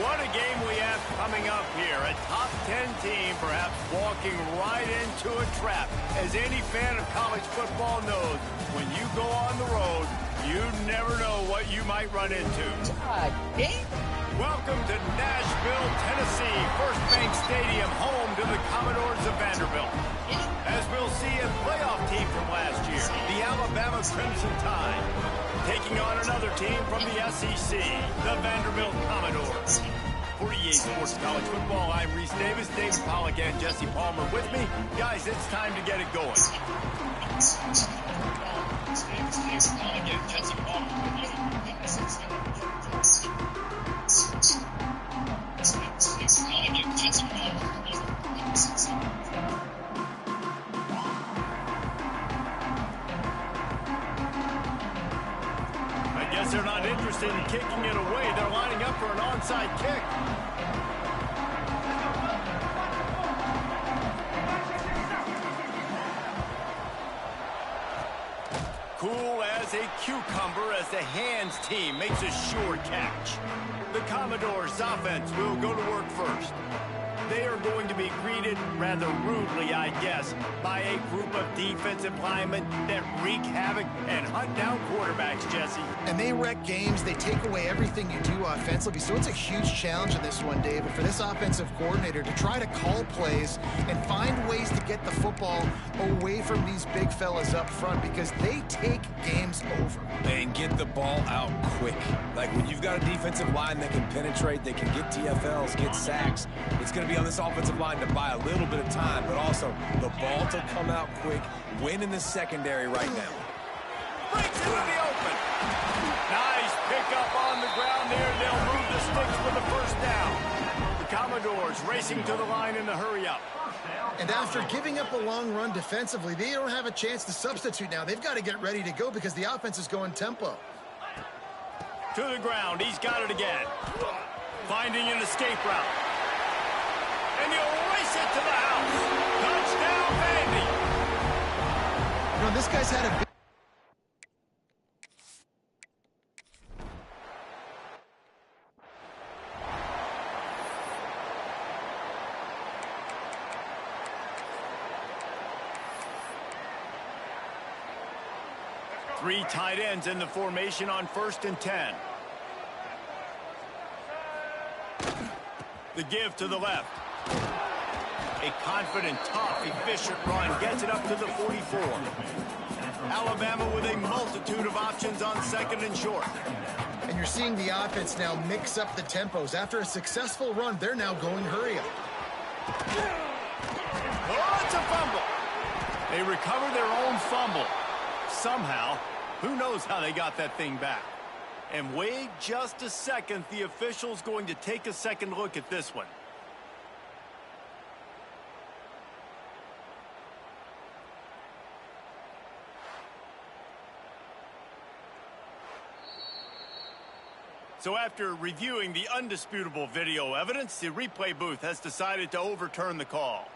What a game we have coming up here. A top 10 team perhaps walking right into a trap. As any fan of college football knows, when you go on the road, you never know what you might run into. Welcome to Nashville, Tennessee, First Bank Stadium, home to the Commodores of Vanderbilt. As we'll see, a playoff team from last year, the Alabama Crimson Tide, taking on another team from the SEC, the Vanderbilt Commodores. 48 Sports College Football, I'm Reese Davis, David Pollack, and Jesse Palmer with me. Guys, it's time to get it going. I guess they're not interested in kicking it away. They're lining up for an onside kick. Cool as a cucumber as the hands team makes a sure catch. The Commodores' offense will go to work first. They are going to be greeted rather rudely, I guess, by a group of defensive linemen that wreak havoc and hunt down quarterbacks, Jesse. And they wreck games. They take away everything you do offensively. So it's a huge challenge in this one, David, for this offensive coordinator to try to call plays and find ways to get the football away from these big fellas up front because they take games over. And get the ball out quick. Like when you've got a defensive line that can penetrate, they can get TFLs, get sacks, it's going to be on this offensive line to buy a little bit of time, but also the ball to come out quick, win in the secondary right now. Breaks into the open. Nice pickup on the ground there. They'll move the sticks for the first down. The Commodores racing to the line in the hurry-up. And after giving up a long run defensively, they don't have a chance to substitute now. They've got to get ready to go because the offense is going tempo. To the ground. He's got it again. Finding an escape route. And he'll race it to the house. Touchdown, Vandy. You know, this guy's had a big... Three tight ends in the formation on 1st and 10. The give to the left. A confident, tough, efficient run gets it up to the 44. Alabama with a multitude of options on 2nd and short. And you're seeing the offense now mix up the tempos. After a successful run, they're now going hurry up. Oh, it's a fumble. They recover their own fumble. Somehow, who knows how they got that thing back. And wait just a second, the official's going to take a second look at this one. So after reviewing the undisputable video evidence, the replay booth has decided to overturn the call.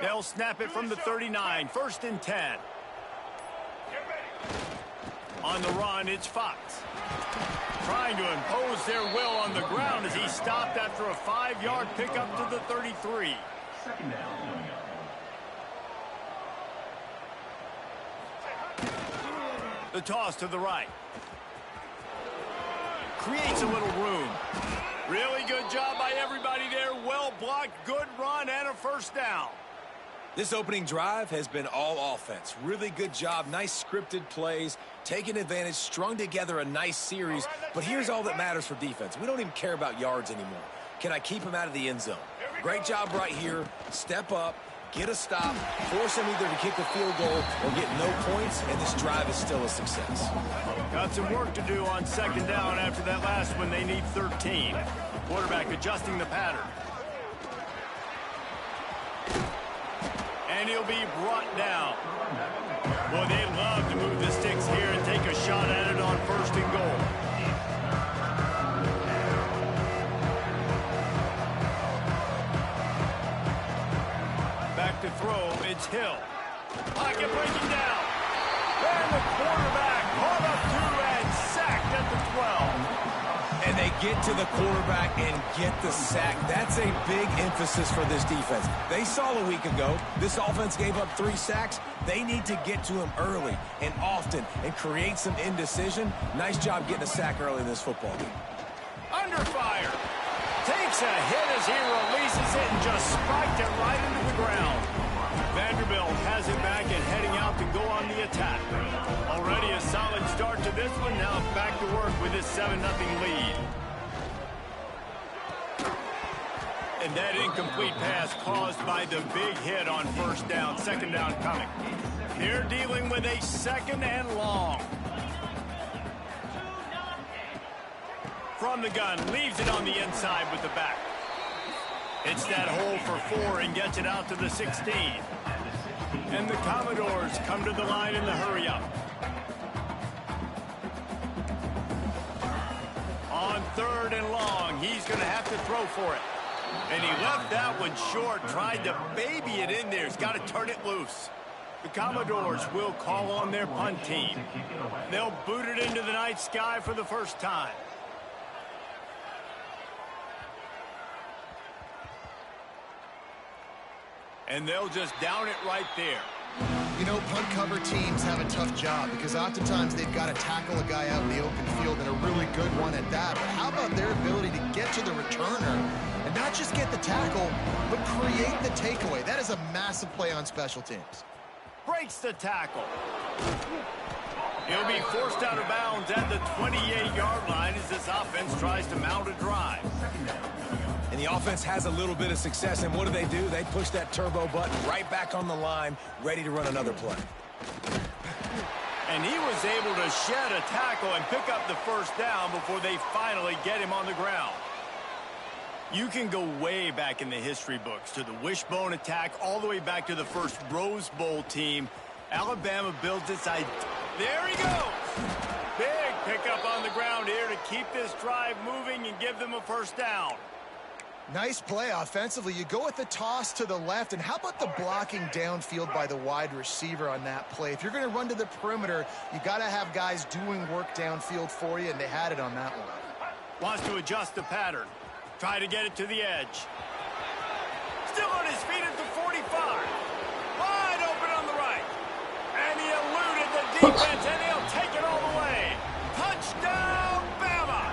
They'll snap it from the 39, 1st and 10. On the run, it's Fox. Trying to impose their will on the ground as he stopped after a 5-yard pickup to the 33. Second down. The toss to the right. Creates a little room. Really good job by everybody there. Well blocked, good run, and a 1st down. This opening drive has been all offense. Really good job, nice scripted plays, taking advantage, strung together a nice series. But here's all that matters for defense. We don't even care about yards anymore. Can I keep him out of the end zone? Great job right here. Step up, get a stop, force him either to kick a field goal or get no points, and this drive is still a success. Got some work to do on 2nd down after that last one. They need 13. Quarterback adjusting the pattern. And he'll be brought down. Boy, they love to move the sticks here and take a shot at it on 1st and goal. it's Hill. Pocket breaking down. And the quarterback caught up to and sacked at the 12. And they get to the quarterback and get the sack. That's a big emphasis for this defense. They saw a week ago, this offense gave up 3 sacks. They need to get to him early and often and create some indecision. Nice job getting a sack early in this football game. Under fire. Takes a hit as he releases it and just spiked it right into the ground. Vanderbilt has it back and heading out to go on the attack. Already a solid start to this one. Now back to work with this 7-0 lead. And that incomplete pass caused by the big hit on first down. Second down coming. They're dealing with a 2nd and long. From the gun, leaves it on the inside with the back. It's that hole for 4 and gets it out to the 16. And the Commodores come to the line in the hurry-up. On 3rd and long, he's going to have to throw for it. And he left that one short, tried to baby it in there. He's got to turn it loose. The Commodores will call on their punt team. They'll boot it into the night sky for the first time. And they'll just down it right there. You know, punt cover teams have a tough job because oftentimes they've got to tackle a guy out in the open field, and a really good one at that. But how about their ability to get to the returner and not just get the tackle, but create the takeaway? That is a massive play on special teams. Breaks the tackle. He'll be forced out of bounds at the 28-yard line as this offense tries to mount a drive. And the offense has a little bit of success, and what do? They push that turbo button right back on the line, ready to run another play. And he was able to shed a tackle and pick up the first down before they finally get him on the ground. You can go way back in the history books to the wishbone attack, all the way back to the first Rose Bowl team. Alabama builds its idea. There he goes. Big pickup on the ground here to keep this drive moving and give them a first down. Nice play offensively. You go with the toss to the left, and how about the blocking downfield by the wide receiver on that play? If you're going to run to the perimeter, you got to have guys doing work downfield for you, and they had it on that one. Wants to adjust the pattern. Try to get it to the edge. Still on his feet at the 45. Wide open on the right. And he eluded the defense, and he'll take it all the way. Touchdown, Bama!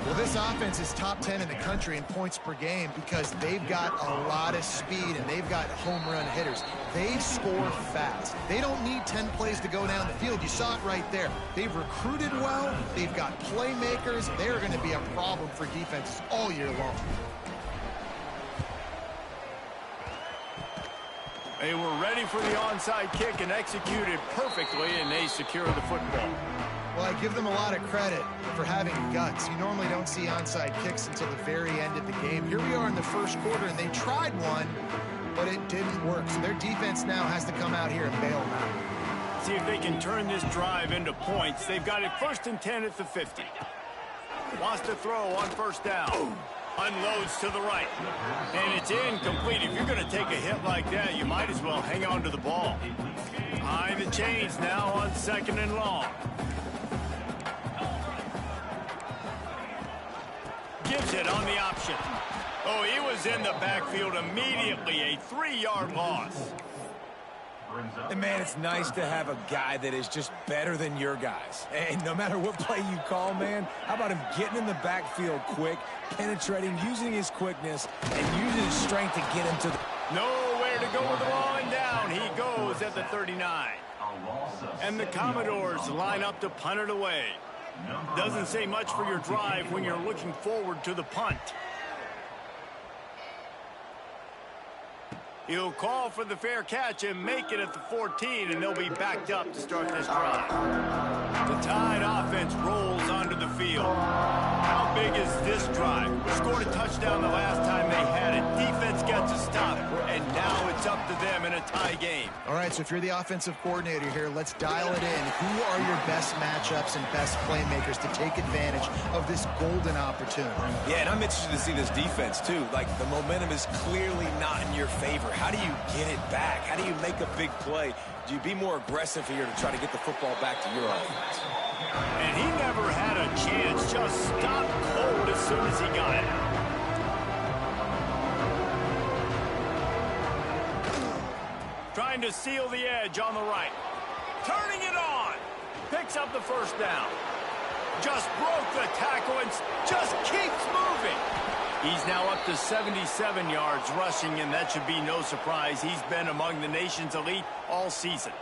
Well, this offense is top 10 in the country in points per game because they've got a lot of speed and they've got home run hitters. They score fast. They don't need 10 plays to go down the field. You saw it right there. They've recruited well. They've got playmakers. They're going to be a problem for defenses all year long. They were ready for the onside kick and executed perfectly, and they secure the football. Well, I give them a lot of credit for having guts. You normally don't see onside kicks until the very end of the game. Here we are in the first quarter, and they tried one, but it didn't work. So their defense now has to come out here and bail them out. See if they can turn this drive into points. They've got it 1st and 10 at the 50. Wants to throw on first down. Unloads to the right. And it's incomplete. If you're going to take a hit like that, you might as well hang on to the ball. Behind the chains now on 2nd and long. Gives it on the option. Oh, he was in the backfield immediately. A 3-yard loss. And, man, it's nice to have a guy that is just better than your guys. And no matter what play you call, man, how about him getting in the backfield quick, penetrating, using his quickness, and using his strength to get him to the... Nowhere to go with the ball and down. He goes at the 39. And the Commodores line up to punt it away. Doesn't say much for your drive when you're looking forward to the punt. He'll call for the fair catch and make it at the 14, and they'll be backed up to start this drive. The Tide offense rolls onto the field. How big is this drive? We scored a touchdown the last time they had it. Defense gets a stop, and now it's up to them in a tie game. All right, so if you're the offensive coordinator here, let's dial it in. Who are your best matchups and best playmakers to take advantage of this golden opportunity? Yeah, and I'm interested to see this defense, too. Like, the momentum is clearly not in your favor. How do you get it back? How do you make a big play? Do you be more aggressive here to try to get the football back to your offense? And he never had a chance. Just stopped cold as soon as he got it. Trying to seal the edge on the right. Turning it on. Picks up the first down. Just broke the tackle and just keeps moving. He's now up to 77 yards rushing, and that should be no surprise. He's been among the nation's elite all season.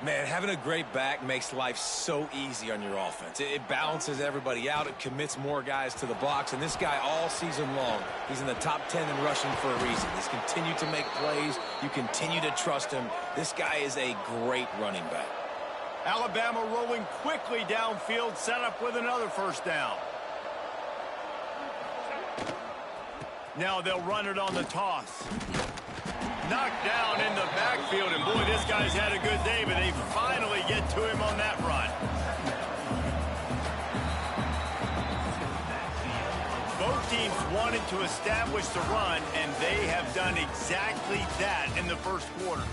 Man, having a great back makes life so easy on your offense. It balances everybody out. It commits more guys to the box. And this guy all season long, he's in the top 10 in rushing for a reason. He's continued to make plays. You continue to trust him. This guy is a great running back. Alabama rolling quickly downfield, set up with another first down. Now they'll run it on the toss. Knocked down in the backfield, and boy, this guy's had a good day, but they finally get to him on that run. Both teams wanted to establish the run, and they have done exactly that in the first quarter.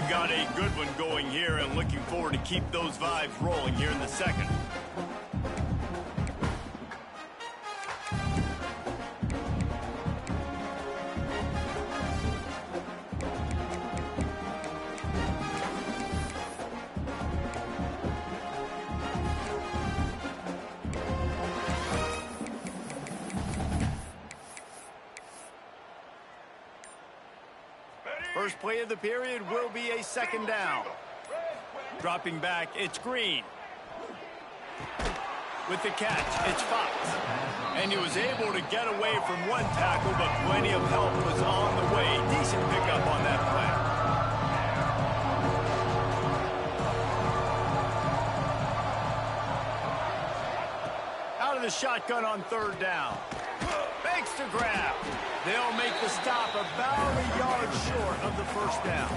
Got a good one going here, and looking forward to keep those vibes rolling here in the second. First play of the period will be a second down. Dropping back, it's Green. With the catch, it's Fox. And he was able to get away from one tackle, but plenty of help was on the way. Decent pickup on that play. Out of the shotgun on third down. Makes the grab. They'll make the stop about a yard short of the first down.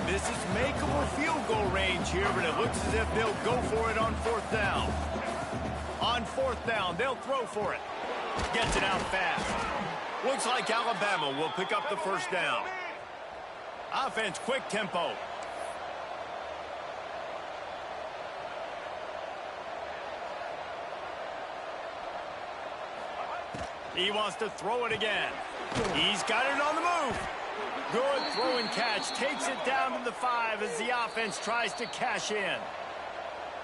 This is makeable field goal range here, but it looks as if they'll go for it on fourth down. On fourth down, they'll throw for it. Gets it out fast. Looks like Alabama will pick up the first down. Offense, quick tempo. He wants to throw it again. He's got it on the move. Good throw and catch. Takes it down to the 5 as the offense tries to cash in.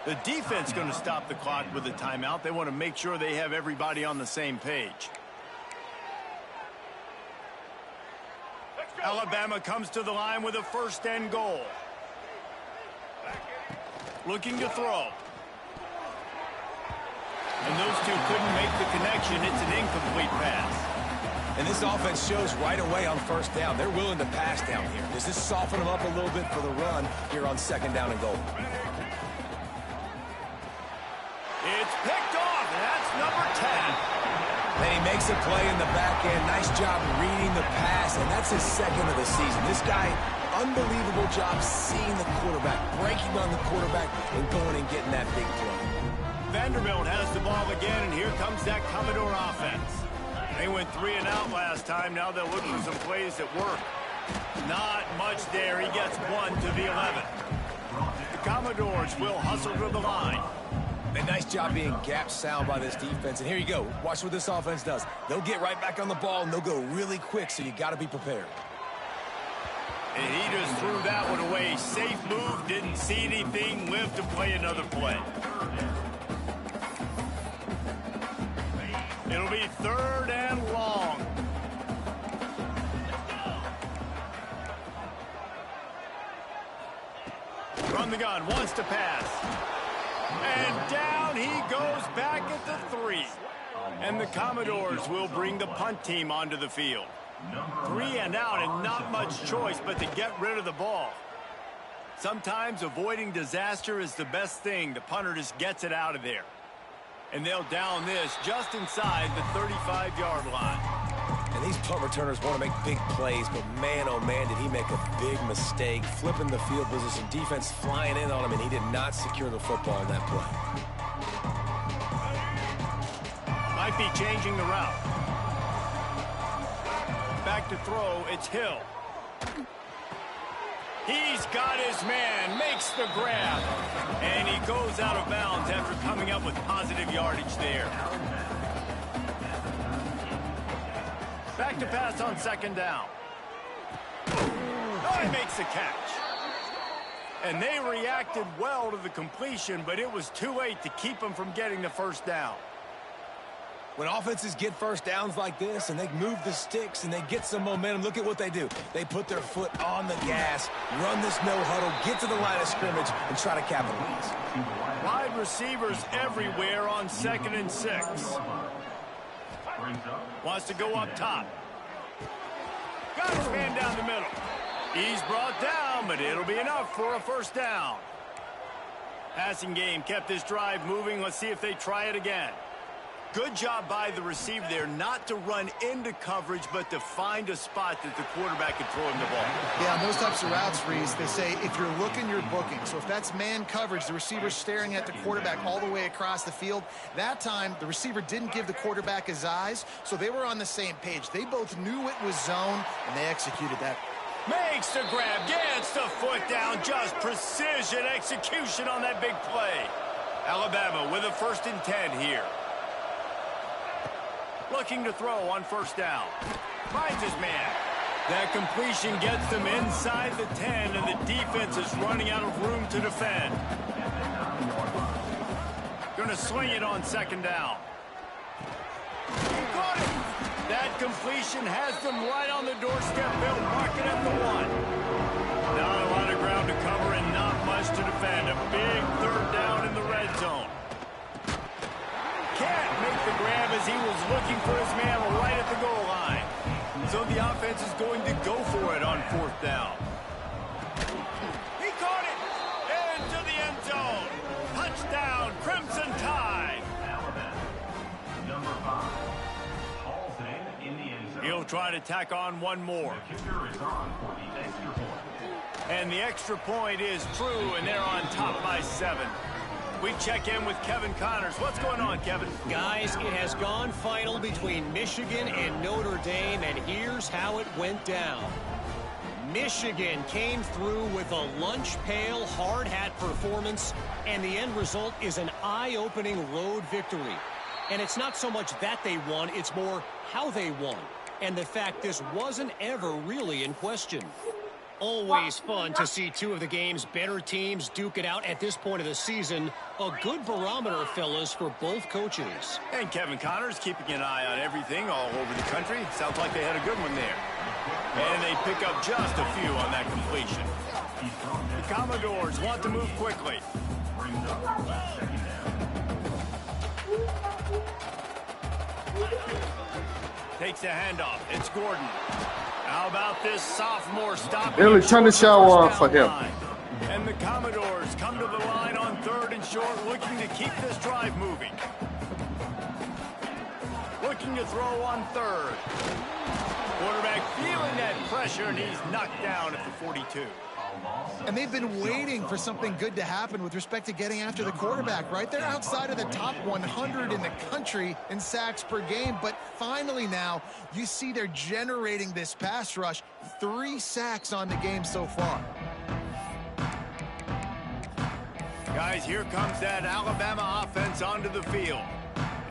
The defense going to stop the clock with a timeout. They want to make sure they have everybody on the same page. Alabama comes to the line with a first and goal. Looking to throw. And those two couldn't make the connection. It's an incomplete pass. And this offense shows right away on first down. They're willing to pass down here. Does this soften them up a little bit for the run here on second down and goal? It's picked off, and that's number 10. And he makes a play in the back end. Nice job reading the pass, and that's his second of the season. This guy, unbelievable job seeing the quarterback, breaking on the quarterback, and going and getting that big play. Vanderbilt has the ball again, and here comes that Commodore offense. They went 3 and out last time. Now they're looking for some plays that work. Not much there. He gets 1 to the 11. The Commodores will hustle to the line. A nice job being gap sound by this defense. And here you go. Watch what this offense does. They'll get right back on the ball, and they'll go really quick, so you got to be prepared. And he just threw that one away. Safe move, didn't see anything, lived to play another play. It'll be third and long. From the gun, wants to pass. And down he goes back at the 3. And the Commodores will bring the punt team onto the field. 3 and out and not much choice but to get rid of the ball. Sometimes avoiding disaster is the best thing. The punter just gets it out of there. And they'll down this just inside the 35-yard line. And these punt returners want to make big plays, but man, oh man, did he make a big mistake. Flipping the field position, defense flying in on him, and he did not secure the football on that play. Might be changing the route. Back to throw, it's Hill. He's got his man, makes the grab, and he goes out of bounds after coming up with positive yardage there. Back to pass on second down. Oh, he makes the catch. And they reacted well to the completion, but it was too late to keep him from getting the first down. When offenses get first downs like this and they move the sticks and they get some momentum, look at what they do. They put their foot on the gas, run this no-huddle, get to the line of scrimmage, and try to capitalize. Wide receivers everywhere on 2nd and 6. Wants to go up top. Got his man down the middle. He's brought down, but it'll be enough for a first down. Passing game kept this drive moving. Let's see if they try it again. Good job by the receiver there not to run into coverage, but to find a spot that the quarterback can throw him the ball. Yeah, on those types of routes, Reese, they say if you're looking, you're booking. So if that's man coverage, the receiver's staring at the quarterback all the way across the field. That time, the receiver didn't give the quarterback his eyes, so they were on the same page. They both knew it was zone, and they executed that. Makes the grab, gets the foot down, just precision execution on that big play. Alabama with a 1st and 10 here. Looking to throw on first down. Finds his man. That completion gets them inside the 10, and the defense is running out of room to defend. Gonna swing it on second down. Got it. That completion has them right on the doorstep. They'll mark it at the 1. Not a lot of ground to cover and not much to defend. A big 3rd down in the red zone. Can't make the grab as he was looking for his man right at the goal line. So the offense is going to go for it on 4th down. He caught it into the end zone. Touchdown, Crimson Tide. Number 5 hauls it in the end zone. He'll try to tack on one more. The kicker is on for the extra point. And the extra point is true, and they're on top by 7. We check in with Kevin Connors. What's going on, Kevin? Guys, it has gone final between Michigan and Notre Dame, and here's how it went down. Michigan came through with a lunch pail, hard hat performance, and the end result is an eye-opening road victory. And it's not so much that they won, it's more how they won, and the fact this wasn't ever really in question. Always fun to see two of the game's better teams duke it out at this point of the season. A good barometer, fellas, for both coaches. And Kevin Connors keeping an eye on everything all over the country. Sounds like they had a good one there. And they pick up just a few on that completion. The Commodores want to move quickly. Takes the handoff. It's Gordon. How about this sophomore stop? Really turn the show on for him. And the Commodores come to the line on 3rd and short, looking to keep this drive moving. Looking to throw on 3rd. Quarterback feeling that pressure, and he's knocked down at the 42. And they've been waiting for something good to happen with respect to getting after the quarterback, right? They're outside of the top 100 in the country in sacks per game, but finally now you see they're generating this pass rush. 3 sacks on the game so far. Guys, here comes that Alabama offense onto the field.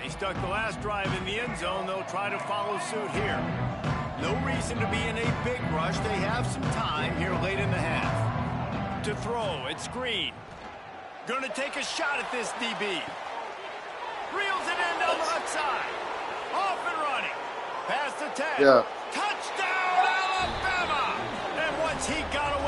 They stuck the last drive in the end zone. They'll try to follow suit here. No reason to be in a big rush. They have some time here late in the half. To throw, it's Green. Gonna take a shot at this DB. Reels it in down the left side. Off and running. Past the 10. Yeah. Touchdown, Alabama! And once he got away.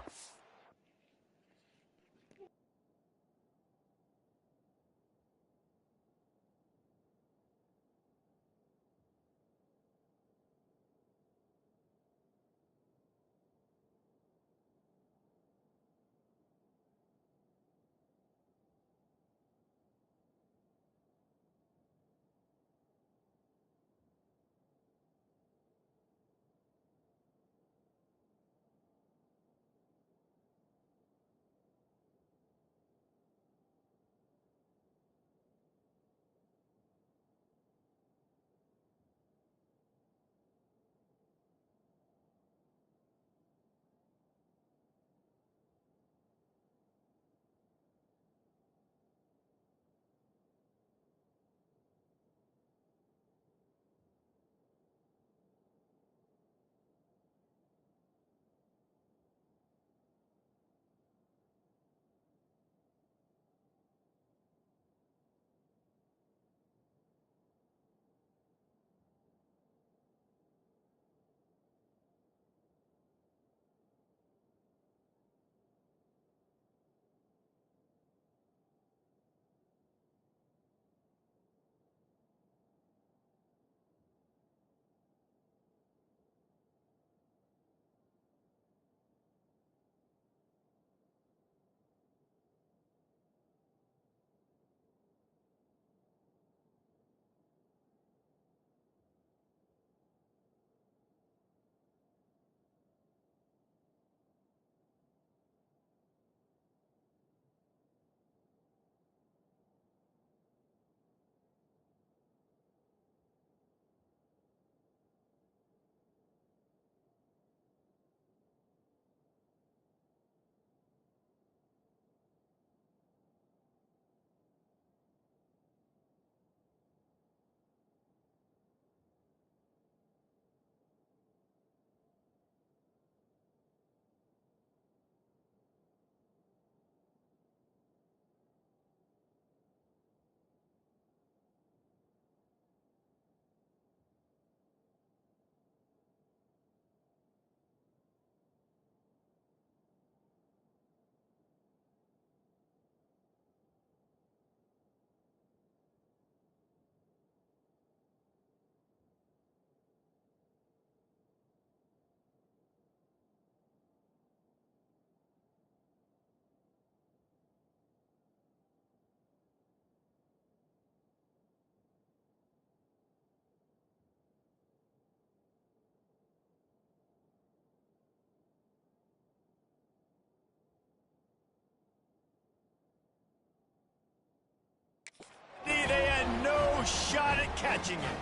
no shot at catching it.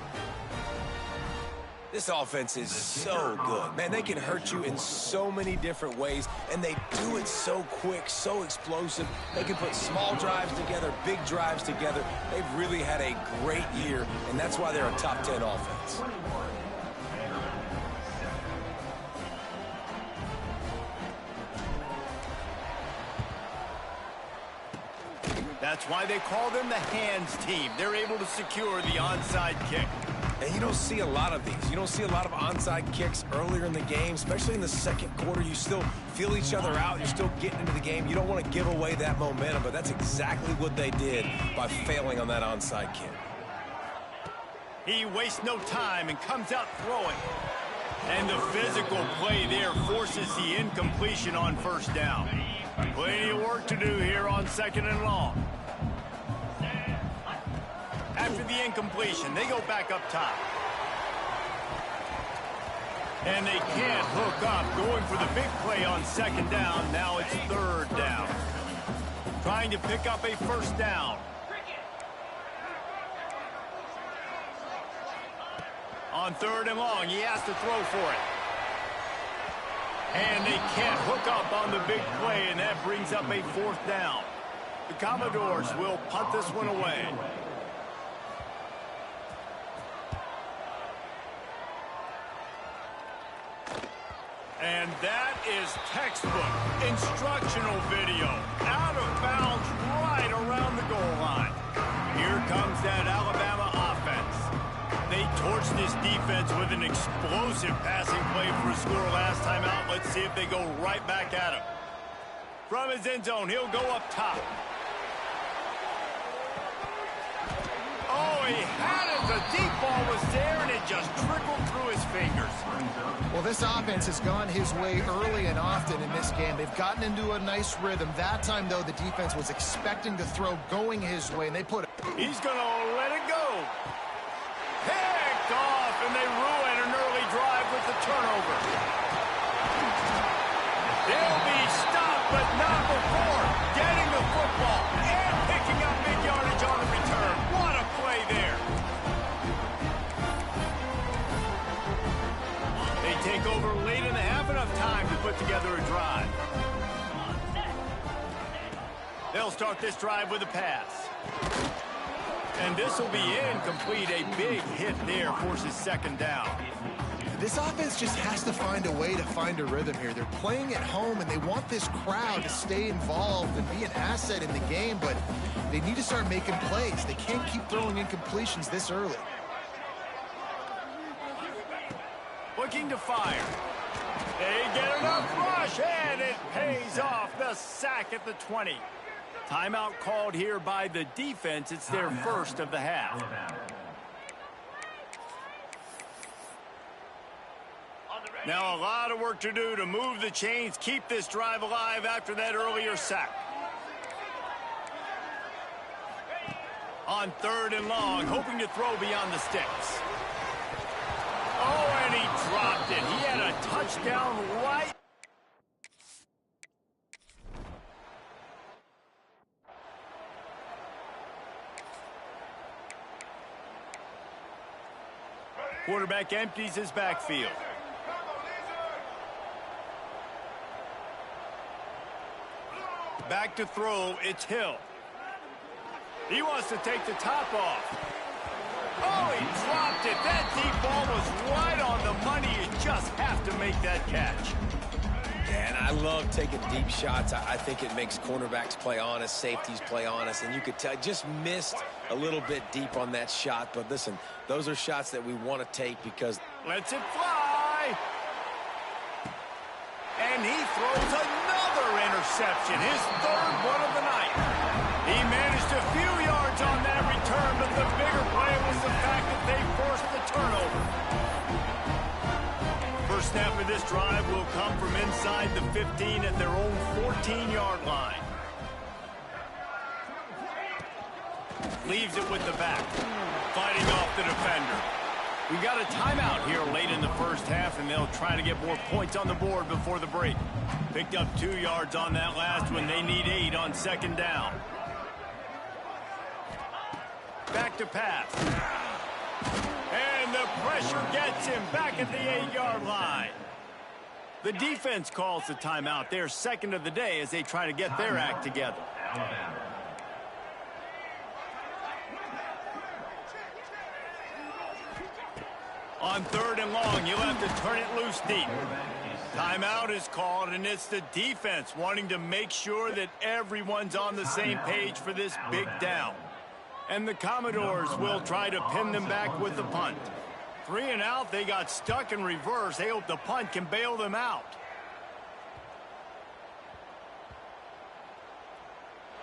This offense is so good. Man, they can hurt you in so many different ways, and they do it so quick, so explosive. They can put small drives together, big drives together. They've really had a great year, and that's why they're a top 10 offense. That's why they call them the hands team. They're able to secure the onside kick. And you don't see a lot of these. You don't see a lot of onside kicks earlier in the game, especially in the second quarter. You still feel each other out. You're still getting into the game. You don't want to give away that momentum, but that's exactly what they did by failing on that onside kick. He wastes no time and comes out throwing. And the physical play there forces the incompletion on first down. Plenty of work to do here on 2nd and long. After the incompletion, they go back up top. And they can't hook up, going for the big play on 2nd down. Now it's 3rd down. Trying to pick up a first down. On 3rd and long, he has to throw for it. And they can't hook up on the big play, and that brings up a 4th down. The Commodores will punt this one away. And that is textbook instructional video. Out of bounds right around the goal line. Here comes that Alabama offense. They torched this defense with an explosive passing play for a score last time out. Let's see if they go right back at him. From his end zone, he'll go up top. Oh, he had it. The deep ball was there, and it just trickled through his fingers. Well, this offense has gone his way early and often in this game. They've gotten into a nice rhythm. That time, though, the defense was expecting to throw going his way, and they put it. He's going to let it go. Picked off, and they ruin an early drive with the turnover. They'll be stopped, but not before getting the football and picking up big yardage on the return. What a play there. They take over late in the half, enough time to put together a drive. They'll start this drive with a pass. And this will be incomplete. A big hit there forces 2nd down. This offense just has to find a way to find a rhythm here. They're playing at home, and they want this crowd to stay involved and be an asset in the game, but they need to start making plays. They can't keep throwing incompletions this early. Looking to fire. They get enough rush, and it pays off. The sack at the 20. Timeout called here by the defense. It's their first of the half. Now a lot of work to do to move the chains, keep this drive alive after that earlier sack. On 3rd and long, hoping to throw beyond the sticks. Oh, and he dropped it. He had a touchdown right. Quarterback empties his backfield. Back to throw, it's Hill. He wants to take the top off. Oh, he dropped it. That deep ball was right on the money. You just have to make that catch. Yeah, and I love taking deep shots. I think it makes cornerbacks play honest, safeties play honest, and you could tell just missed a little bit deep on that shot. But listen, those are shots that we want to take because... Lets it fly. And he throws another interception, his 3rd one of the night. He managed a few yards on that return, but the bigger play was the fact that they forced the turnover. First snap of this drive will come from inside the 15 at their own 14-yard line. Leaves it with the back, fighting off the defender. We got a timeout here late in the first half, and they'll try to get more points on the board before the break. Picked up 2 yards on that last one. They need 8 on 2nd down. Back to pass. And the pressure gets him back at the 8-yard line. The defense calls the timeout. They're second of the day as they try to get their act together. On 3rd and long, you'll have to turn it loose deep. Timeout is called, and it's the defense wanting to make sure that everyone's on the same page for this big down. And the Commodores will try to pin them back with the punt. 3 and out, they got stuck in reverse. They hope the punt can bail them out.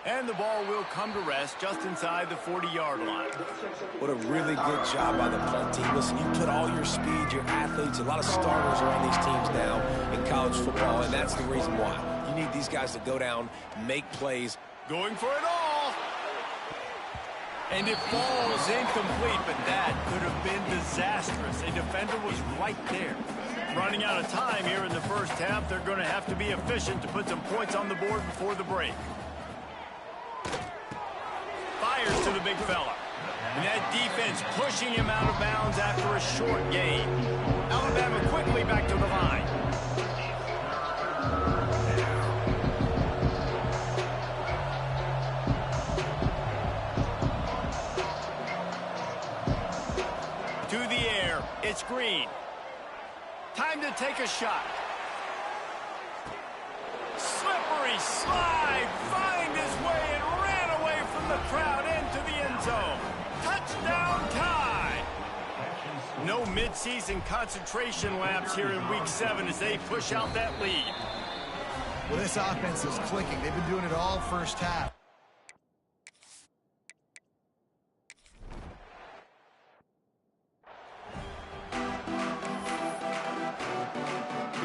And the ball will come to rest just inside the 40-yard line. What a really good job by the punt team. Listen, you put all your speed, your athletes, a lot of starters are on these teams now in college football, and that's the reason why. You need these guys to go down, make plays. Going for it all. And it falls incomplete, but that could have been disastrous. A defender was right there. Running out of time here in the first half, they're going to have to be efficient to put some points on the board before the break. Fires to the big fella. And that defense pushing him out of bounds after a short gain. Alabama quickly back to the line. To the air, it's Green. Time to take a shot. Slippery slide, find his way and ran away from the crowd into the end zone. Touchdown tie. No midseason concentration laps here in week 7 as they push out that lead. Well, this offense is clicking. They've been doing it all first half.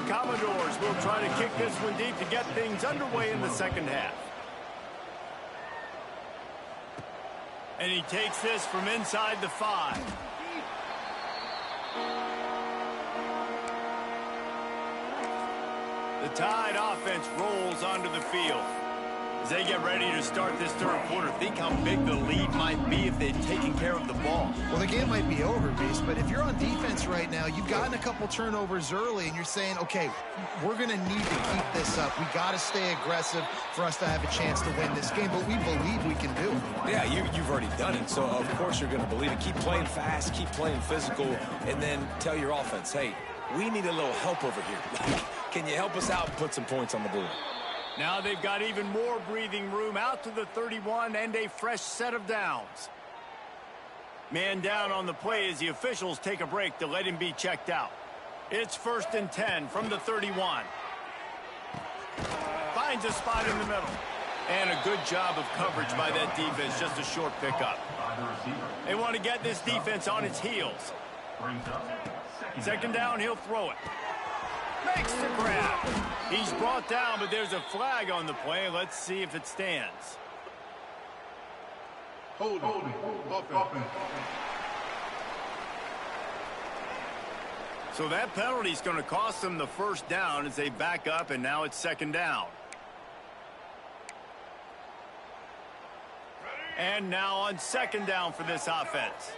Commodores will try to kick this one deep to get things underway in the second half. And he takes this from inside the 5. The Tide offense rolls onto the field. As they get ready to start this third quarter, think how big the lead might be if they'd taken care of the ball. Well, the game might be over, Beast, but if you're on defense right now, you've gotten a couple turnovers early, and you're saying, okay, we're going to need to keep this up. We got to stay aggressive for us to have a chance to win this game, but we believe we can do it. Yeah, you've already done it, so of course you're going to believe it. Keep playing fast, keep playing physical, and then tell your offense, hey, we need a little help over here. Can you help us out and put some points on the board? Now they've got even more breathing room out to the 31 and a fresh set of downs. Man down on the play as the officials take a break to let him be checked out. It's 1st and 10 from the 31. Finds a spot in the middle. And a good job of coverage by that defense, just a short pickup. They want to get this defense on its heels. 2nd down, he'll throw it. Makes the grab. He's brought down, but there's a flag on the play. Let's see if it stands. Hold offense. So that penalty is going to cost them the 1st down as they back up, and now it's 2nd down. And now on 2nd down for this offense.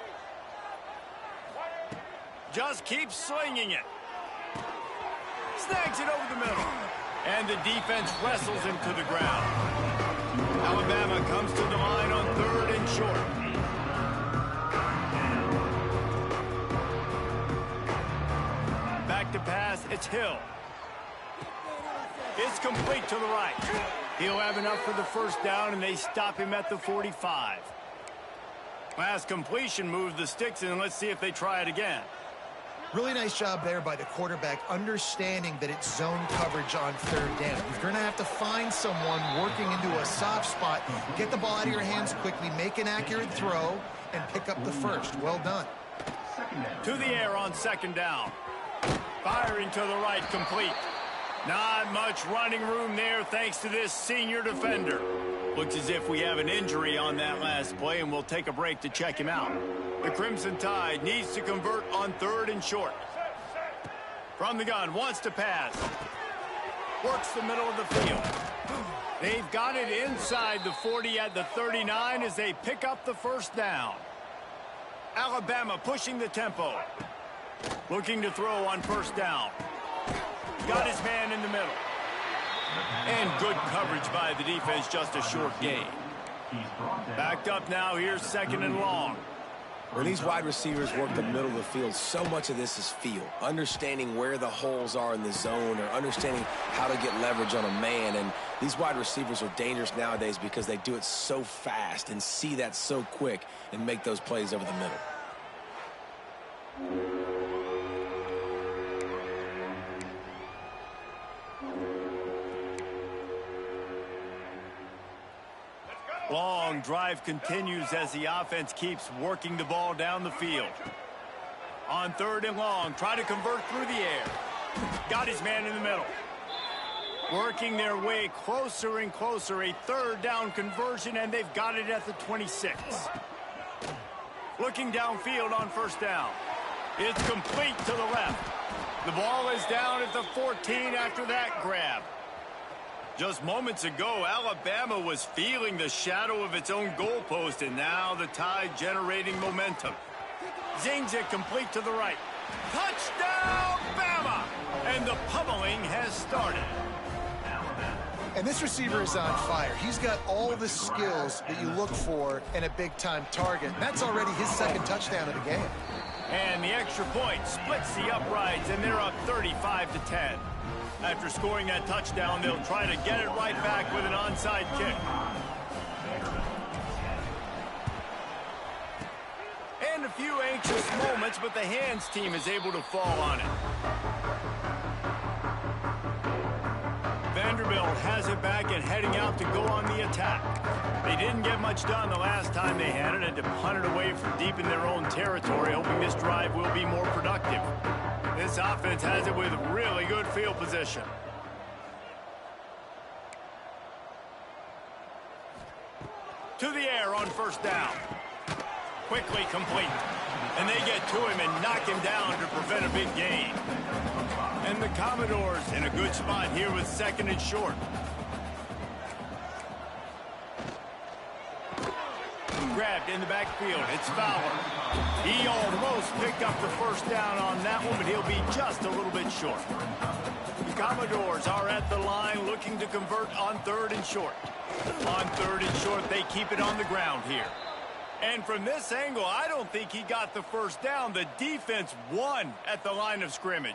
Just keep slinging it. Snags it over the middle. And the defense wrestles him to the ground. Alabama comes to the line on 3rd and short. Back to pass, it's Hill. It's complete to the right. He'll have enough for the 1st down, and they stop him at the 45. Last completion moves the sticks in, and let's see if they try it again. Really nice job there by the quarterback, understanding that it's zone coverage on 3rd down. You're going to have to find someone working into a soft spot, get the ball out of your hands quickly, make an accurate throw, and pick up the 1st. Well done. To the air on 2nd down. Firing to the right, complete. Not much running room there thanks to this senior defender. Looks as if we have an injury on that last play, and we'll take a break to check him out. The Crimson Tide needs to convert on 3rd and short. From the gun, wants to pass. Works the middle of the field. They've got it inside the 40 at the 39 as they pick up the 1st down. Alabama pushing the tempo. Looking to throw on first down. Got his man in the middle. And good coverage by the defense, just a short gain. Backed up now, here's 2nd and long. When these wide receivers work the middle of the field, so much of this is feel. Understanding where the holes are in the zone or understanding how to get leverage on a man. And these wide receivers are dangerous nowadays because they do it so fast and see that so quick and make those plays over the middle. Long drive continues as the offense keeps working the ball down the field. On 3rd and long, try to convert through the air. Got his man in the middle. Working their way closer and closer. A 3rd down conversion, and they've got it at the 26. Looking downfield on first down. It's complete to the left. The ball is down at the 14 after that grab. Just moments ago, Alabama was feeling the shadow of its own goalpost, and now the Tide generating momentum. Zings it complete to the right. Touchdown, Bama! And the pummeling has started. And this receiver is on fire. He's got all the skills that you look for in a big-time target. That's already his 2nd touchdown of the game. And the extra point splits the uprights, and they're up 35-10. After scoring that touchdown, they'll try to get it right back with an onside kick. And a few anxious moments, but the hands team is able to fall on it. Vanderbilt has it back and heading out to go on the attack. They didn't get much done the last time they had it, and to punt it away from deep in their own territory, hoping this drive will be more productive. This offense has it with really good field position. To the air on first down. Quickly complete. And they get to him and knock him down to prevent a big gain. And the Commodores in a good spot here with 2nd and short. Grabbed in the backfield. It's Fowler. He almost picked up the first down on that one, but he'll be just a little bit short. The Commodores are at the line looking to convert on 3rd and short. On 3rd and short, they keep it on the ground here. And from this angle, I don't think he got the first down. The defense won at the line of scrimmage.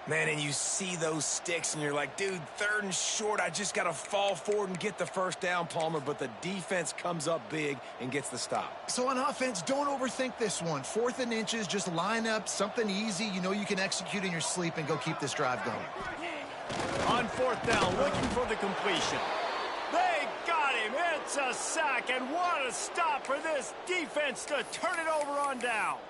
Man, and you see those sticks, and you're like, dude, 3rd and short, I just got to fall forward and get the first down, Palmer. But the defense comes up big and gets the stop. So on offense, don't overthink this one. 4th and inches, just line up something easy you know you can execute in your sleep and go keep this drive going. On 4th down, looking for the completion. They got him. It's a sack, and what a stop for this defense to turn it over on downs.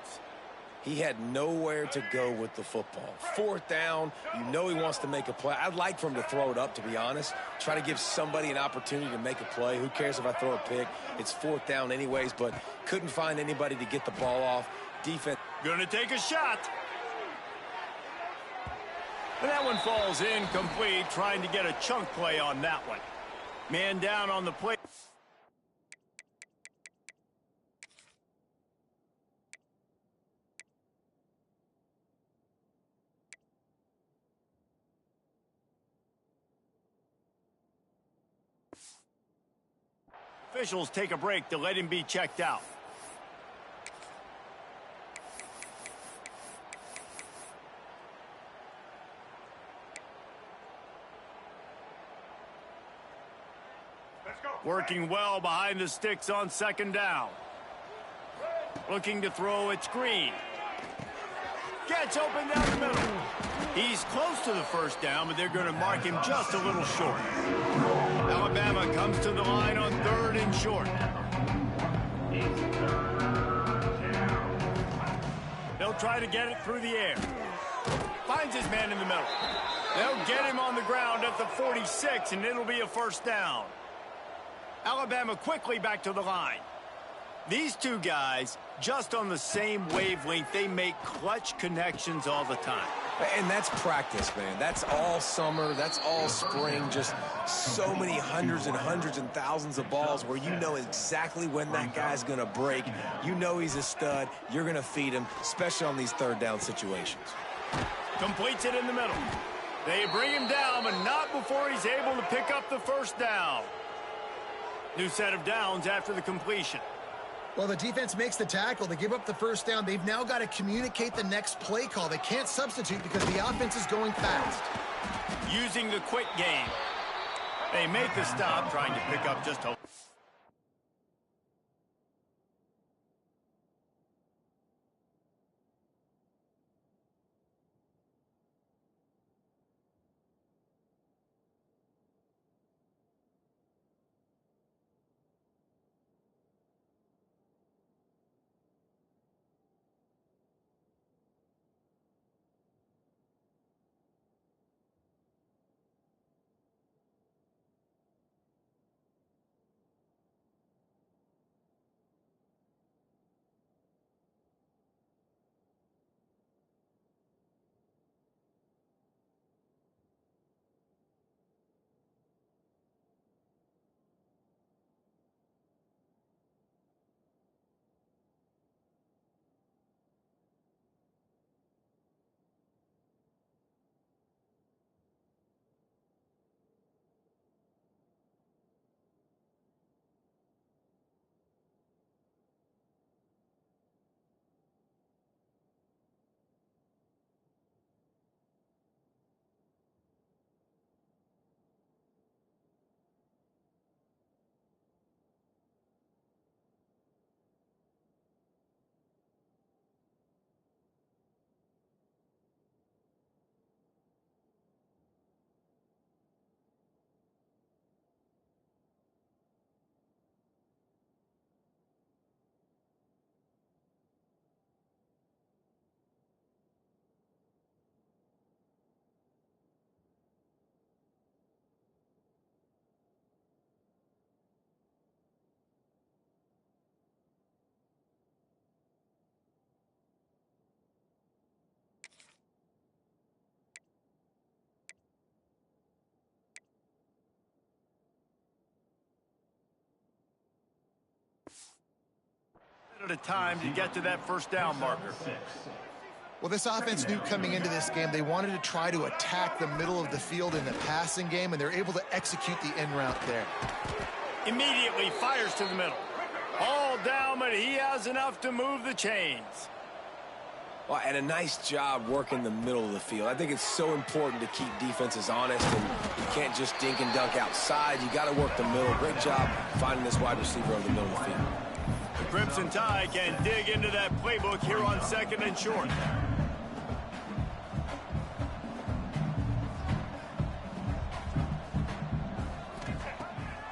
He had nowhere to go with the football. 4th down, you know he wants to make a play. I'd like for him to throw it up, to be honest. Try to give somebody an opportunity to make a play. Who cares if I throw a pick? It's 4th down anyways, but couldn't find anybody to get the ball off. Defense. Gonna take a shot. And that one falls incomplete, trying to get a chunk play on that one. Man down on the play. Officials take a break to let him be checked out. Working well behind the sticks on 2nd down. Looking to throw, it's Green. Gets open down the middle. He's close to the first down, but they're going to mark him just a little short. Alabama comes to the line on 3rd and short. They'll try to get it through the air. Finds his man in the middle. They'll get him on the ground at the 46, and it'll be a first down. Alabama quickly back to the line. These two guys, just on the same wavelength, they make clutch connections all the time. And that's practice, man. That's all summer. That's all spring. Just so many hundreds and hundreds and thousands of balls where you know exactly when that guy's going to break. You know he's a stud. You're going to feed him, especially on these third down situations. Completes it in the middle. They bring him down, but not before he's able to pick up the first down. New set of downs after the completion. Well, the defense makes the tackle. They give up the first down. They've now got to communicate the next play call. They can't substitute because the offense is going fast. Using the quick game. They make the stop, trying to pick up just a... at a time to get to that first down marker. Well, this offense knew coming into this game they wanted to try to attack the middle of the field in the passing game, and they're able to execute the end route there. Immediately fires to the middle. All down, but he has enough to move the chains. Well, and a nice job working the middle of the field. I think it's so important to keep defenses honest, and you can't just dink and dunk outside. You got to work the middle. Great job finding this wide receiver over the middle of the field. The Crimson Tide can dig into that playbook here on second and short.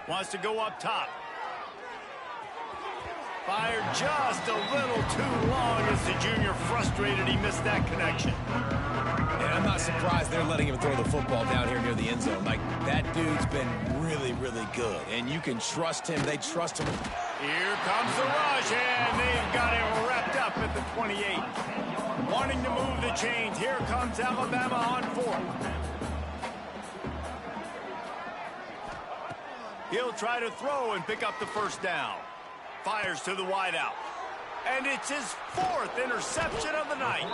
Wants to go up top. Fired just a little too long as the junior frustrated he missed that connection. And I'm not surprised they're letting him throw the football down here near the end zone. Like, that dude's been really, really good. And you can trust him. They trust him. Here comes the rush, and they've got him wrapped up at the 28. Wanting to move the chains. Here comes Alabama on fourth. He'll try to throw and pick up the first down. Fires to the wideout. And it's his fourth interception of the night.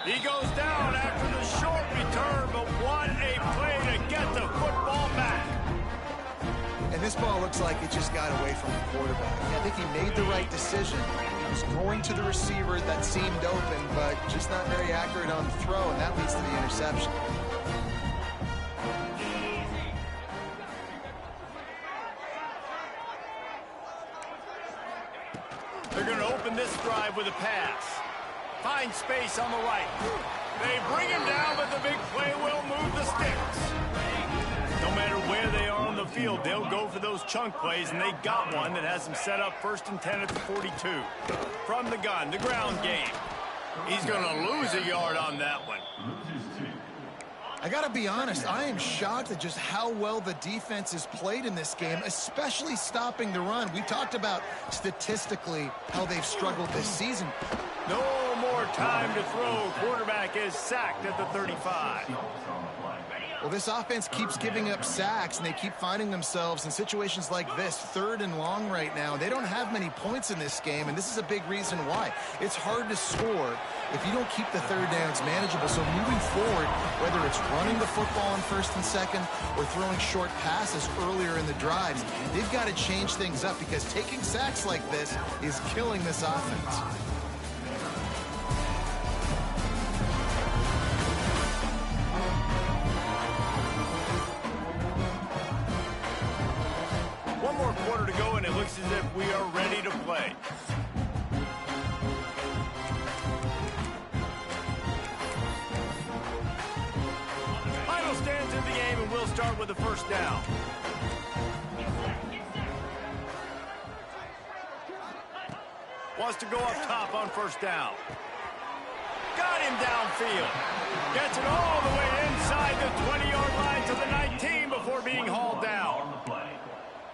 He goes down after the short return, but what a play to get the football back. And this ball looks like it just got away from the quarterback. I think he made the right decision. He was going to the receiver that seemed open, but just not very accurate on the throw, and that leads to the interception. They're going to open this drive with a pass. Find space on the right. They bring him down, but the big play will move the sticks. No matter where they are on the field, they'll go for those chunk plays, and they got one that has them set up 1st and 10 at the 42. From the gun, the ground game. He's going to lose a yard on that one. I got to be honest, I am shocked at just how well the defense has played in this game, especially stopping the run. We talked about statistically how they've struggled this season. No more time to throw. Quarterback is sacked at the 35. Well, this offense keeps giving up sacks, and they keep finding themselves in situations like this, 3rd and long right now. They don't have many points in this game, and this is a big reason why. It's hard to score if you don't keep the 3rd downs manageable. So moving forward, whether it's running the football on 1st and 2nd or throwing short passes earlier in the drives, they've got to change things up because taking sacks like this is killing this offense. One more quarter to go, and it looks as if we are ready to play. Final stands in the game, and we'll start with the 1st down. Wants to go up top on 1st down. Got him downfield. Gets it all the way inside the 20-yard line to the 19 before being hauled down.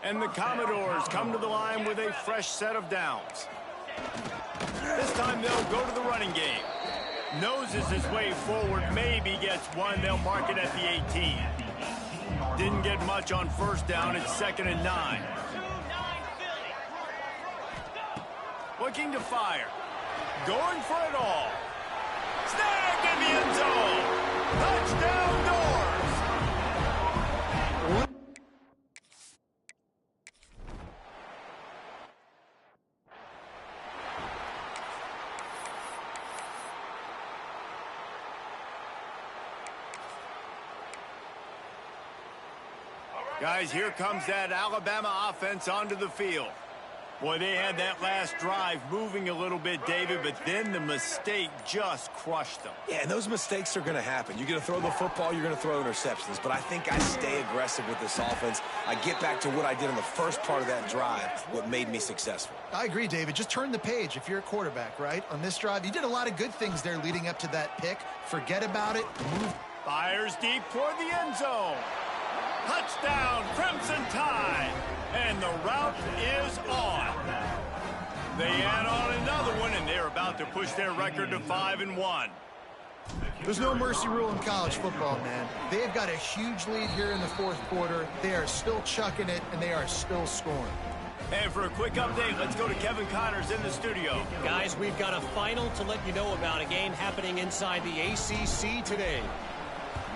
And the Commodores come to the line with a fresh set of downs. This time they'll go to the running game. Noses his way forward, maybe gets one. They'll mark it at the 18. Didn't get much on 1st down. It's 2nd and 9. Looking to fire. Going for it all. Snagged in the end zone. Touchdown Doors. Guys, here comes that Alabama offense onto the field. Boy, they had that last drive moving a little bit, David, but then the mistake just crushed them. Yeah, and those mistakes are going to happen. You're going to throw the football, you're going to throw interceptions. But I think I stay aggressive with this offense. I get back to what I did in the first part of that drive, what made me successful. I agree, David. Just turn the page if you're a quarterback, right? On this drive, you did a lot of good things there leading up to that pick. Forget about it. Move. Fires deep toward the end zone. Touchdown, Crimson Tide. And the route is on. They add on another one, and they're about to push their record to 5-1. There's no mercy rule in college football, man. They've got a huge lead here in the 4th quarter. They are still chucking it, and they are still scoring. And for a quick update, let's go to Kevin Connors in the studio. Guys, we've got a final to let you know about, a game happening inside the ACC today.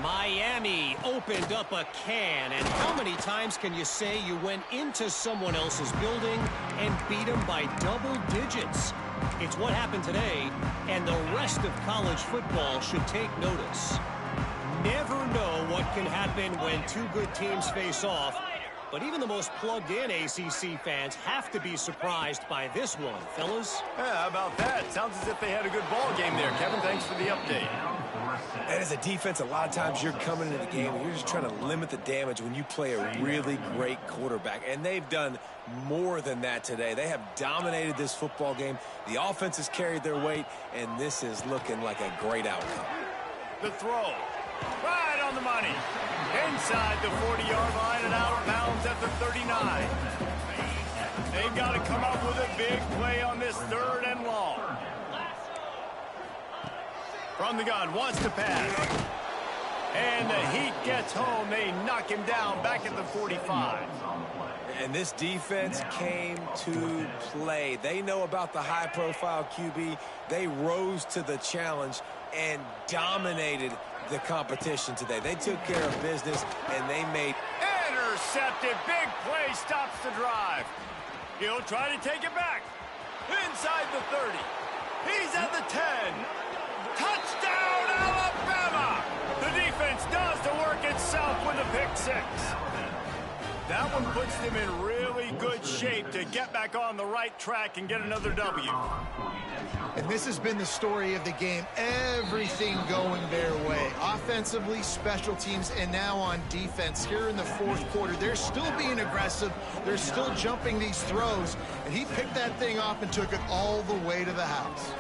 Miami opened up a can, and how many times can you say you went into someone else's building and beat them by double digits? It's what happened today, and the rest of college football should take notice. Never know what can happen when two good teams face off, but even the most plugged-in ACC fans have to be surprised by this one, fellas. Yeah, how about that? Sounds as if they had a good ball game there. Kevin, thanks for the update. And as a defense, a lot of times you're coming into the game and you're just trying to limit the damage when you play a really great quarterback. And they've done more than that today. They have dominated this football game. The offense has carried their weight, and this is looking like a great outcome. The throw. Right on the money. Inside the 40-yard line and out of bounds at the 39. They've got to come up with a big play on this 3rd and long. From the gun, wants to pass. And the heat gets home. They knock him down back at the 45. And this defense came to play. They know about the high-profile QB. They rose to the challenge and dominated the competition today. They took care of business, and they made... Intercepted. Big play stops the drive. He'll try to take it back. Inside the 30. He's at the 10. Touchdown, Alabama! The defense does the work itself with a pick 6. That one puts them in really good shape to get back on the right track and get another W. And this has been the story of the game. Everything going their way. Offensively, special teams, and now on defense. Here in the 4th quarter, they're still being aggressive. They're still jumping these throws. And he picked that thing off and took it all the way to the house.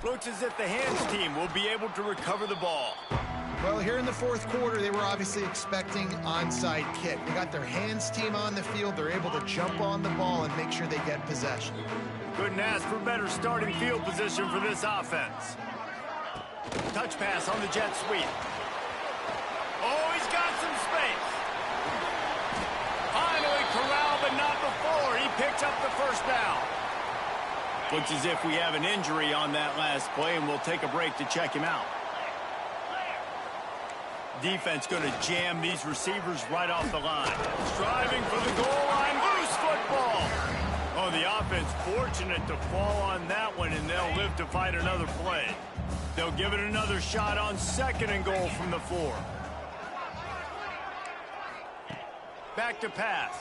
Looks as if the hands team will be able to recover the ball. Well, here in the fourth quarter, they were obviously expecting onside kick. They got their hands team on the field. They're able to jump on the ball and make sure they get possession. Couldn't ask for better starting field position for this offense. Touch pass on the jet sweep. Oh, he's got some space. Finally corralled, but not before. He picks up the first down. Looks as if we have an injury on that last play, and we'll take a break to check him out. Defense going to jam these receivers right off the line. Striving for the goal line. Loose football. Oh, the offense fortunate to fall on that one, and they'll live to fight another play. They'll give it another shot on 2nd and goal from the 4. Back to pass.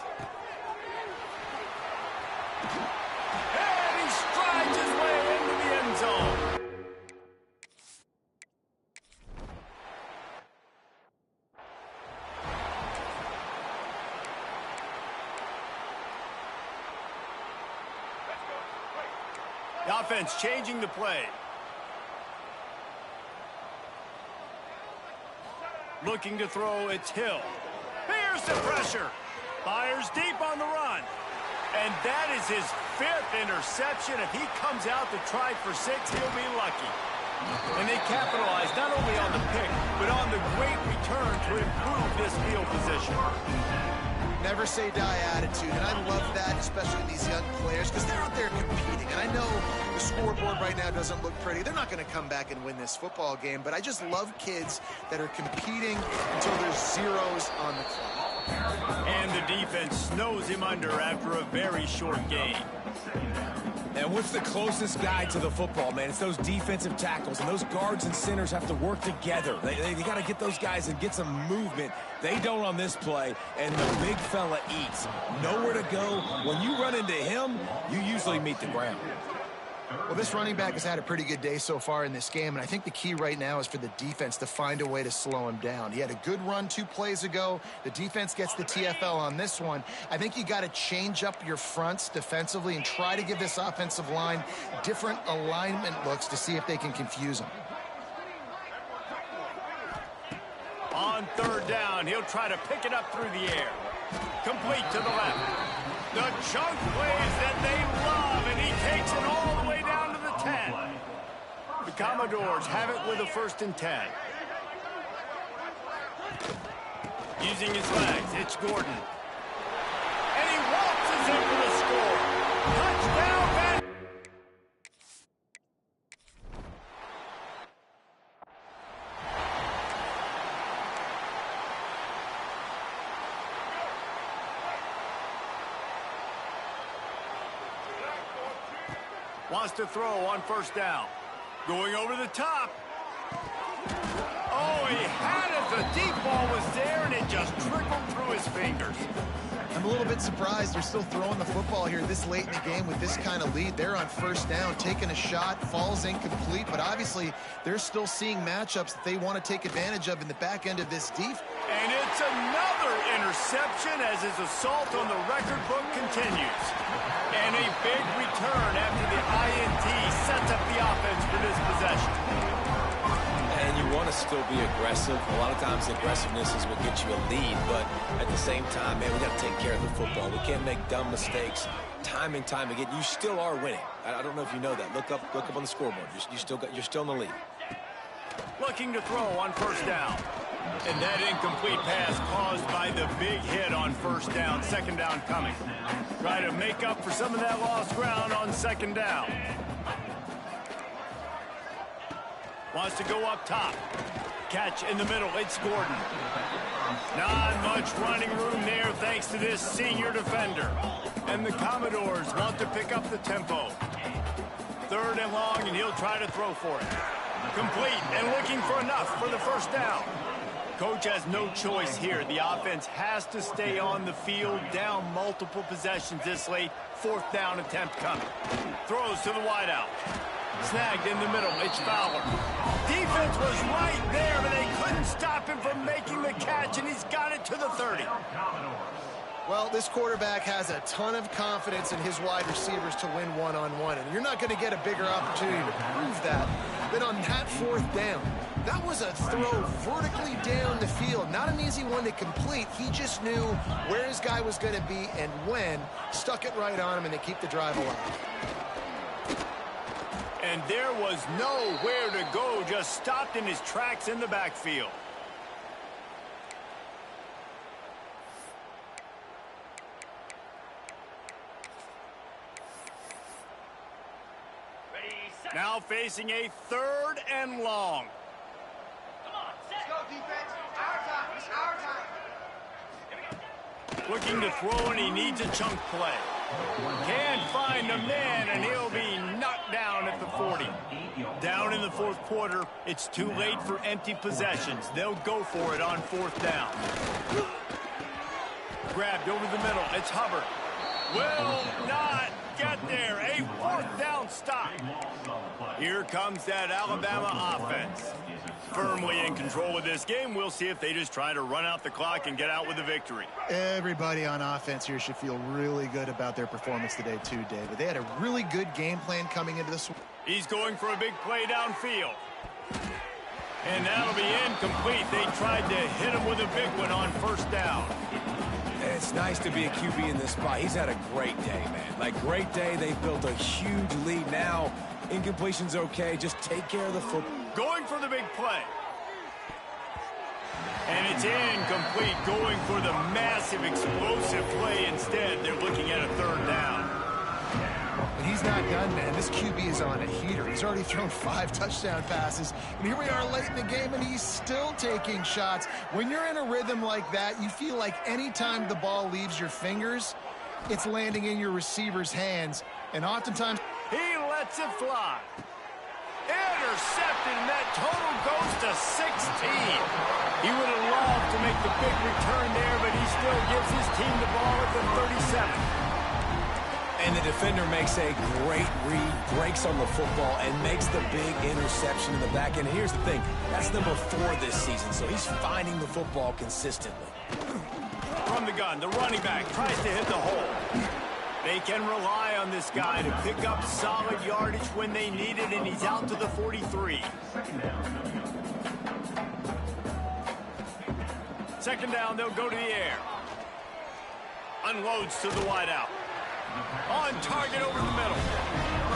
And he strides his way into the end zone. The offense changing the play. Looking to throw, it's Hill. Here's the pressure. Fires deep on the run. And that is his 5th interception. If he comes out to try for 6, he'll be lucky. And they capitalize not only on the pick, but on the great return to improve this field position. Never say die attitude, and I love that, especially in these young players, because they're out there competing. And I know the scoreboard right now doesn't look pretty. They're not going to come back and win this football game, but I just love kids that are competing until there's zeros on the clock. And the defense snows him under after a very short game. And what's the closest guy to the football, man? It's those defensive tackles, and those guards and centers have to work together. They got to get those guys and get some movement. They don't on this play, and the big fella eats. Nowhere to go. When you run into him, you usually meet the ground. Well, this running back has had a pretty good day so far in this game, and I think the key right now is for the defense to find a way to slow him down. He had a good run 2 plays ago. The defense gets the TFL on this one. I think you got to change up your fronts defensively and try to give this offensive line different alignment looks to see if they can confuse him. On 3rd down, he'll try to pick it up through the air. Complete to the left. The chunk plays that they love, and he takes it all the way down to the 10. The Commodores have it with a 1st and 10. Using his legs, it's Gordon. And he waltzes in for the score. Touchdown, Vandy. Wants to throw on 1st down. Going over the top. Oh, he had it. The deep ball was there, and it just trickled through his fingers. I'm a little bit surprised they're still throwing the football here this late in the game with this kind of lead. They're on 1st down, taking a shot, falls incomplete, but obviously they're still seeing matchups that they want to take advantage of in the back end of this defense. And it's another interception as his assault on the record book continues. And a big return after the INT sets up the offense for this possession. And you want to still be aggressive. A lot of times aggressiveness is what gets you a lead, but at the same time, man, we got to take care of the football. We can't make dumb mistakes time and time again. You still are winning. I don't know if you know that. Look up on the scoreboard. You're still in the lead. Looking to throw on 1st down. And that incomplete pass caused by the big hit on 1st down. 2nd down coming. Try to make up for some of that lost ground on 2nd down. Wants to go up top. Catch in the middle. It's Gordon. Not much running room there thanks to this senior defender. And the Commodores want to pick up the tempo. 3rd and long, and he'll try to throw for it. Complete and looking for enough for the 1st down. Coach has no choice here. The offense has to stay on the field, down multiple possessions this late. 4th down attempt coming. Throws to the wideout. Snagged in the middle. It's Fowler. Defense was right there, but they couldn't stop him from making the catch, and he's got it to the 30. Well, this quarterback has a ton of confidence in his wide receivers to win one-on-one, and you're not going to get a bigger opportunity to prove that than on that 4th down. That was a throw vertically down the field. Not an easy one to complete. He just knew where his guy was going to be and when. Stuck it right on him, and they keep the drive alive. And there was nowhere to go, just stopped in his tracks in the backfield. Now facing a 3rd and long. Come on, let's go, defense. Our time. It's our time. Looking to throw, and he needs a chunk play. Can't find the man, and he'll be knocked down at the 40. Down in the 4th quarter, it's too late for empty possessions. They'll go for it on 4th down. Grabbed over the middle. It's Hubbard. Will not get there. A 4th down stop. Here comes that Alabama offense. Firmly in control of this game. We'll see if they just try to run out the clock and get out with a victory. Everybody on offense here should feel really good about their performance today too, David. They had a really good game plan coming into this. He's going for a big play downfield. And that'll be incomplete. They tried to hit him with a big one on 1st down. It's nice to be a QB in this spot. He's had a great day, man. Like, great day. They've built a huge lead now. Incompletion's okay. Just take care of the football. Going for the big play. And it's incomplete. Going for the massive explosive play instead. They're looking at a 3rd down. But he's not done, man. This QB is on a heater. He's already thrown 5 touchdown passes. And here we are late in the game, and he's still taking shots. When you're in a rhythm like that, you feel like anytime the ball leaves your fingers, it's landing in your receiver's hands. And oftentimes, he lets it fly. Intercepted, and that total goes to 16. He would have loved to make the big return there, but he still gives his team the ball at the 37. And the defender makes a great read, breaks on the football, and makes the big interception in the back end. Here's the thing, that's number 4 this season, so he's finding the football consistently. From the gun, the running back tries to hit the hole. They can rely on this guy to pick up solid yardage when they need it, and he's out to the 43. 2nd down, they'll go to the air. Unloads to the wideout. On target over the middle.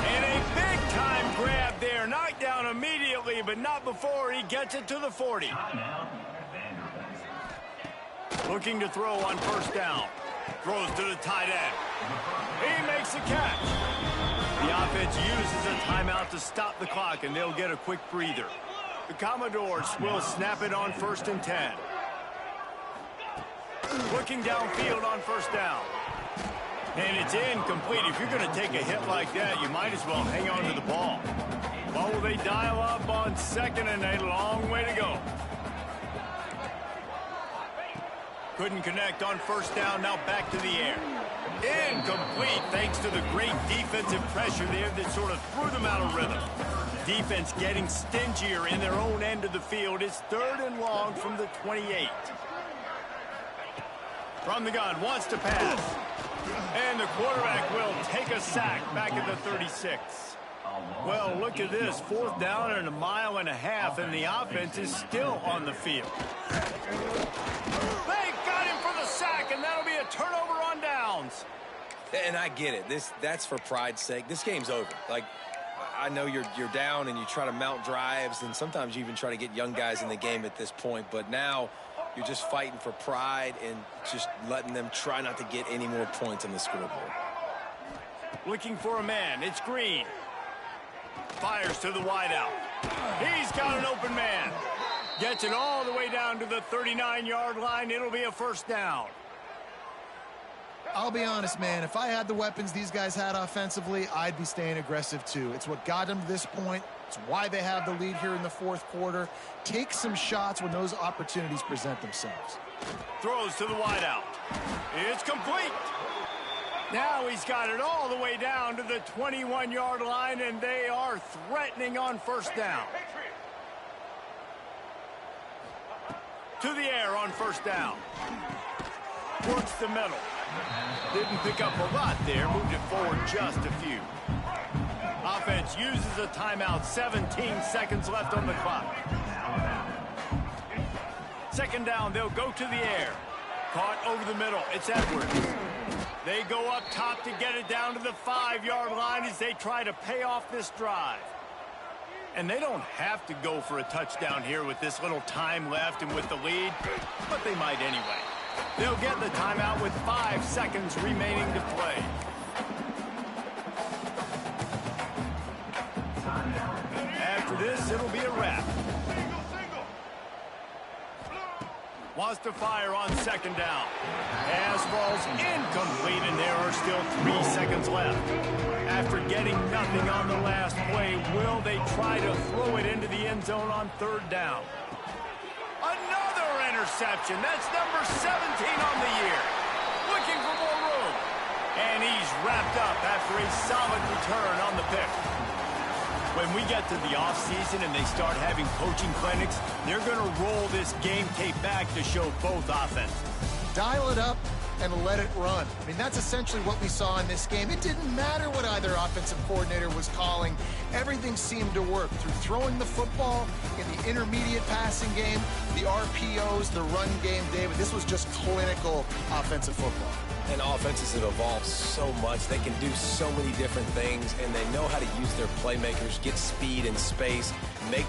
And a big-time grab there. Knocked down immediately, but not before he gets it to the 40. Looking to throw on 1st down. Throws to the tight end. He makes a catch. The offense uses a timeout to stop the clock, and they'll get a quick breather. The Commodores will snap it on 1st and 10. Looking downfield on 1st down. And it's incomplete. If you're going to take a hit like that, you might as well hang on to the ball. Well, will they dial up on 2nd and a long way to go? Couldn't connect on 1st down. Now back to the air. Incomplete thanks to the great defensive pressure there that sort of threw them out of rhythm. Defense getting stingier in their own end of the field. It's 3rd and long from the 28. From the gun, wants to pass. And the quarterback will take a sack back at the 36. Well, look at this. 4th down and 1.5 miles, and the offense is still on the field. They got him for the sack, and that'll be a turnover on downs. And I get it. That's for pride's sake. This game's over. Like, I know you're down and you try to mount drives, and sometimes you even try to get young guys in the game at this point. But now you're just fighting for pride and just letting them try not to get any more points on the scoreboard. Looking for a man. It's Green. Fires to the wideout. He's got an open man. Gets it all the way down to the 39-yard line. It'll be a 1st down. I'll be honest, man. If I had the weapons these guys had offensively, I'd be staying aggressive too. It's what got them to this point. It's why they have the lead here in the 4th quarter. Take some shots when those opportunities present themselves. Throws to the wideout. It's complete. Now he's got it all the way down to the 21-yard line, and they are threatening on 1st down. To the air on 1st down. Works the middle. Didn't pick up a lot there, moved it forward just a few. Offense uses a timeout, 17 seconds left on the clock. Second down, they'll go to the air. Caught over the middle, it's Edwards. They go up top to get it down to the 5-yard line as they try to pay off this drive. And they don't have to go for a touchdown here with this little time left and with the lead, but they might anyway. They'll get the timeout with 5 seconds remaining to play. After this, it'll be a wrap. Wants to fire on second down. Pass falls incomplete, and there are still 3 seconds left. After getting nothing on the last play, will they try to throw it into the end zone on third down? Another interception. That's number 17 on the year. Looking for more room. And he's wrapped up after a solid return on the pick. When we get to the offseason and they start having coaching clinics, they're going to roll this game tape back to show both offenses. Dial it up and let it run. I mean, that's essentially what we saw in this game. It didn't matter what either offensive coordinator was calling. Everything seemed to work through throwing the football in the intermediate passing game, the RPOs, the run game, David. This was just clinical offensive football. And offenses have evolved so much. They can do so many different things, and they know how to use their playmakers, get speed and space, make